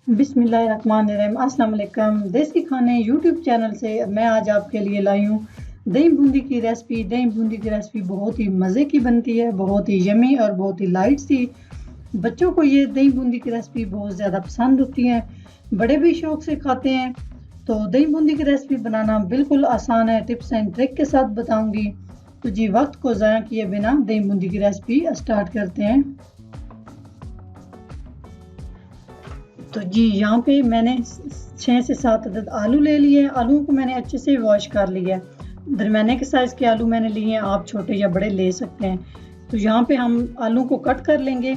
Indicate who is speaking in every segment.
Speaker 1: बिस्मिल्लाहिर्रहमानिर्रहीम। अस्सलाम वालेकुम। देसी खाने यूट्यूब चैनल से मैं आज आपके लिए लाई हूँ दही बूंदी की रेसिपी। दही बूंदी की रेसिपी बहुत ही मज़े की बनती है, बहुत ही यमी और बहुत ही लाइट सी। बच्चों को ये दही बूंदी की रेसिपी बहुत ज़्यादा पसंद होती है, बड़े भी शौक से खाते हैं। तो दही बूंदी की रेसिपी बनाना बिल्कुल आसान है, टिप्स एंड ट्रिक के साथ बताऊंगी। तो जी वक्त को ज़ाया किए बिना दही बूंदी की रेसिपी स्टार्ट करते हैं। तो जी यहाँ पे मैंने 6 से 7 अदद आलू ले लिए। आलूओं को मैंने अच्छे से वॉश कर लिया है। दरमियाने के साइज़ के आलू मैंने लिए हैं, आप छोटे या बड़े ले सकते हैं। तो यहाँ पे हम आलू को कट कर लेंगे।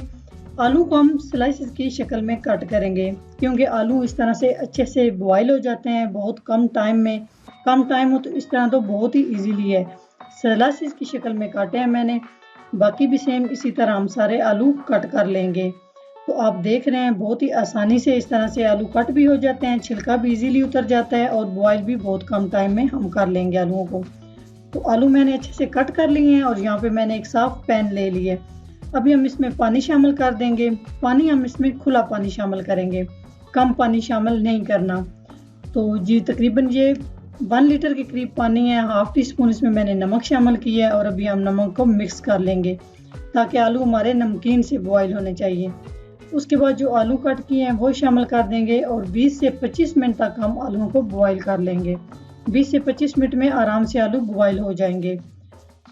Speaker 1: आलू को हम स्लाइसेस की शक्ल में कट करेंगे, क्योंकि आलू इस तरह से अच्छे से बॉयल हो जाते हैं बहुत कम टाइम में। कम टाइम हो तो इस तरह तो बहुत ही ईजीली है। स्लाइसेस की शक्ल में काटे हैं मैंने। बाकी भी सेम इसी तरह हम सारे आलू कट कर लेंगे। तो आप देख रहे हैं बहुत ही आसानी से इस तरह से आलू कट भी हो जाते हैं, छिलका भी इजीली उतर जाता है और बॉयल भी बहुत कम टाइम में हम कर लेंगे आलूओं को। तो आलू मैंने अच्छे से कट कर लिए हैं और यहाँ पे मैंने एक साफ पैन ले लिया है। अभी हम इसमें पानी शामिल कर देंगे। पानी हम इसमें खुला पानी शामिल करेंगे, कम पानी शामिल नहीं करना। तो जी तकरीबन ये 1 लीटर के करीब पानी है। हाफ टी स्पून इसमें मैंने नमक शामिल किया है और अभी हम नमक को मिक्स कर लेंगे ताकि आलू हमारे नमकीन से बॉयल होने चाहिए। उसके बाद जो आलू कट किए हैं वो शामिल कर देंगे और 20 से 25 मिनट तक हम आलूओं को बॉईल कर लेंगे। 20 से 25 मिनट में आराम से आलू बॉईल हो जाएंगे।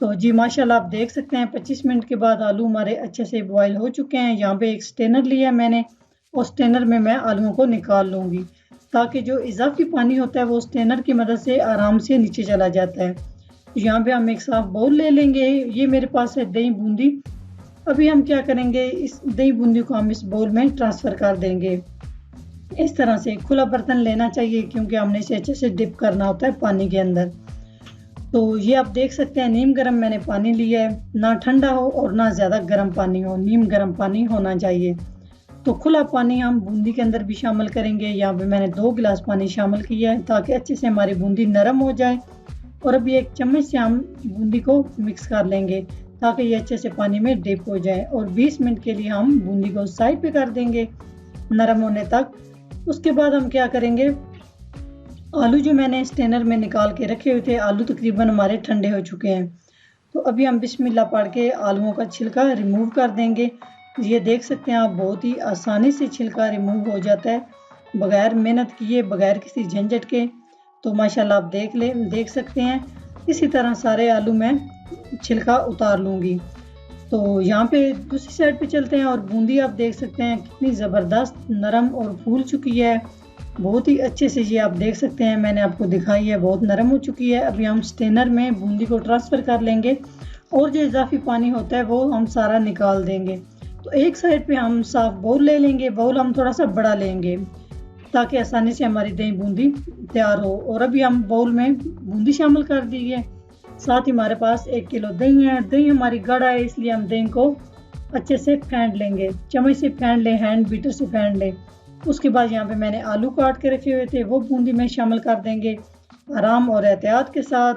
Speaker 1: तो जी माशाल्लाह आप देख सकते हैं 25 मिनट के बाद आलू हमारे अच्छे से बॉईल हो चुके हैं। यहाँ पे एक स्टेनर लिया है मैंने, और स्टेनर में मैं आलूओं को निकाल लूँगी ताकि जो इजाफी पानी होता है वो स्टेनर की मदद से आराम से नीचे चला जाता है। यहाँ पे हम एक साफ बाउल ले लेंगे। ये मेरे पास है दही बूंदी। अभी हम क्या करेंगे, इस दही बूंदी को हम इस बाउल में ट्रांसफ़र कर देंगे। इस तरह से खुला बर्तन लेना चाहिए क्योंकि हमने इसे अच्छे से डिप करना होता है पानी के अंदर। तो ये आप देख सकते हैं नीम गर्म मैंने पानी लिया है, ना ठंडा हो और ना ज़्यादा गर्म पानी हो, नीम गर्म पानी होना चाहिए। तो खुला पानी हम बूंदी के अंदर भी शामिल करेंगे। यहाँ पे मैंने 2 गिलास पानी शामिल किया है ताकि अच्छे से हमारी बूंदी नरम हो जाए। और अभी एक चम्मच से हम बूंदी को मिक्स कर लेंगे ताकि ये अच्छे से पानी में डिप हो जाए। और 20 मिनट के लिए हम बूंदी को साइड पे कर देंगे नरम होने तक। उसके बाद हम क्या करेंगे, आलू जो मैंने स्टेनर में निकाल के रखे हुए थे, आलू तकरीबन हमारे ठंडे हो चुके हैं। तो अभी हम बिस्मिल्लाह पढ़ के आलूओं का छिलका रिमूव कर देंगे। ये देख सकते हैं आप बहुत ही आसानी से छिलका रिमूव हो जाता है, बगैर मेहनत किए, बगैर किसी झंझट के। तो माशाल्लाह आप देख सकते हैं। इसी तरह सारे आलू मैं छिलका उतार लूँगी। तो यहाँ पे दूसरी साइड पे चलते हैं और बूंदी आप देख सकते हैं कितनी ज़बरदस्त नरम और फूल चुकी है। बहुत ही अच्छे से ये आप देख सकते हैं, मैंने आपको दिखाई है, बहुत नरम हो चुकी है। अभी हम स्टेनर में बूंदी को ट्रांसफ़र कर लेंगे और जो इजाफी पानी होता है वो हम सारा निकाल देंगे। तो एक साइड पे हम साफ बाउल ले लेंगे। बाउल हम थोड़ा सा बड़ा लेंगे ताकि आसानी से हमारी दही बूंदी तैयार हो। और अभी हम बाउल में बूंदी शामिल कर दी है। साथ ही हमारे पास 1 किलो दही है। दही हमारी गाढ़ा है इसलिए हम दही को अच्छे से फेंट लेंगे, चम्मच से फेंट लें, हैंड बीटर से फेंट लें। उसके बाद यहाँ पे मैंने आलू काट के रखे हुए थे वो बूंदी में शामिल कर देंगे आराम और एहतियात के साथ।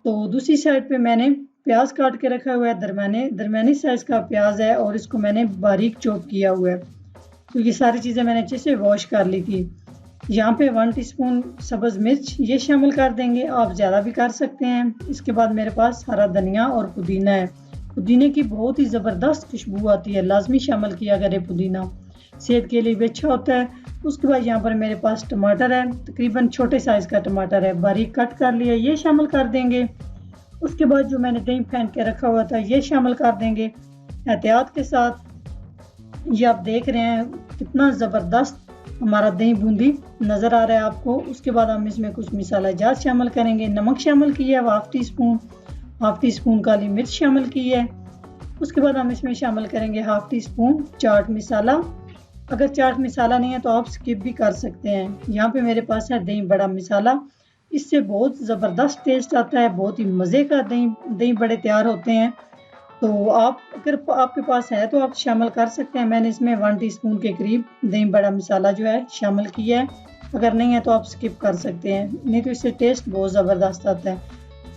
Speaker 1: तो दूसरी साइड पे मैंने प्याज काट के रखा हुआ है, दरमियानी साइज़ का प्याज है और इसको मैंने बारीक चॉप किया हुआ है। तो ये सारी चीज़ें मैंने अच्छे से वॉश कर ली थी। यहाँ पे 1 टीस्पून सब्ज़ मिर्च ये शामिल कर देंगे, आप ज़्यादा भी कर सकते हैं। इसके बाद मेरे पास हरा धनिया और पुदीना है। पुदीने की बहुत ही ज़बरदस्त खुशबू आती है, लाजमी शामिल किया करें पुदीना, सेहत के लिए भी अच्छा होता है। उसके बाद यहाँ पर मेरे पास टमाटर है, तकरीबन छोटे साइज़ का टमाटर है, बारीक कट कर लिया, ये शामिल कर देंगे। उसके बाद जो मैंने दही फेंट के रखा हुआ था ये शामिल कर देंगे एहतियात के साथ। ये आप देख रहे हैं कितना ज़बरदस्त हमारा दही बूंदी नज़र आ रहा है आपको। उसके बाद हम इसमें कुछ मसाला जात शामिल करेंगे। नमक शामिल किया है हाफ टी स्पून काली मिर्च शामिल की है। उसके बाद हम इसमें शामिल करेंगे half tea spoon chaat masala. अगर चाट मसाला नहीं है तो आप स्किप भी कर सकते हैं। यहाँ पे मेरे पास है दही बड़ा मसाला, इससे बहुत ज़बरदस्त टेस्ट आता है, बहुत ही मज़े का दही बड़े तैयार होते हैं। तो आप अगर आपके पास है तो आप शामिल कर सकते हैं। मैंने इसमें 1 टीस्पून के करीब दही बड़ा मसाला जो है शामिल किया है। अगर नहीं है तो आप स्किप कर सकते हैं, नहीं तो इससे टेस्ट बहुत ज़बरदस्त आता है।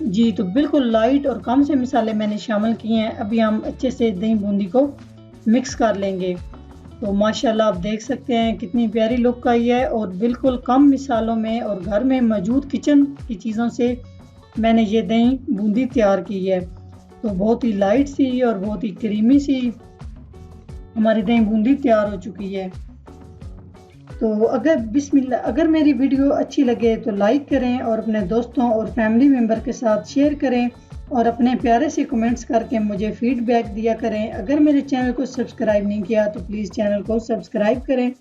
Speaker 1: जी तो बिल्कुल लाइट और कम से मसाले मैंने शामिल किए हैं। अभी हम अच्छे से दही बूंदी को मिक्स कर लेंगे। तो माशाल्लाह आप देख सकते हैं कितनी प्यारी लुक आई है और बिल्कुल कम मिसालों में और घर में मौजूद किचन की चीज़ों से मैंने ये दही बूंदी तैयार की है। तो बहुत ही लाइट सी और बहुत ही क्रीमी सी हमारी दही बूंदी तैयार हो चुकी है। तो अगर मेरी वीडियो अच्छी लगे तो लाइक करें और अपने दोस्तों और फैमिली मेम्बर के साथ शेयर करें और अपने प्यारे से कमेंट्स करके मुझे फीडबैक दिया करें। अगर मेरे चैनल को सब्सक्राइब नहीं किया तो प्लीज़ चैनल को सब्सक्राइब करें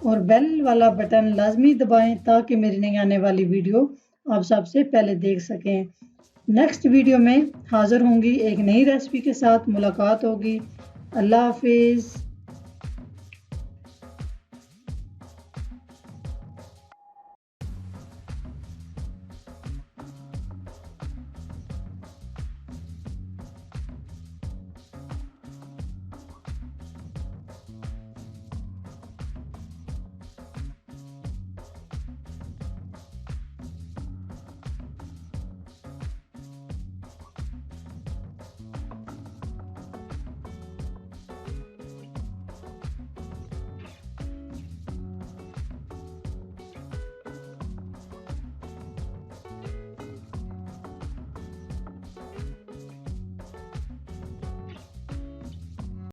Speaker 1: और बेल वाला बटन लाजमी दबाएं ताकि मेरी नई आने वाली वीडियो आप सबसे पहले देख सकें। नेक्स्ट वीडियो में हाज़िर होंगी एक नई रेसिपी के साथ, मुलाकात होगी। अल्लाह हाफिज़।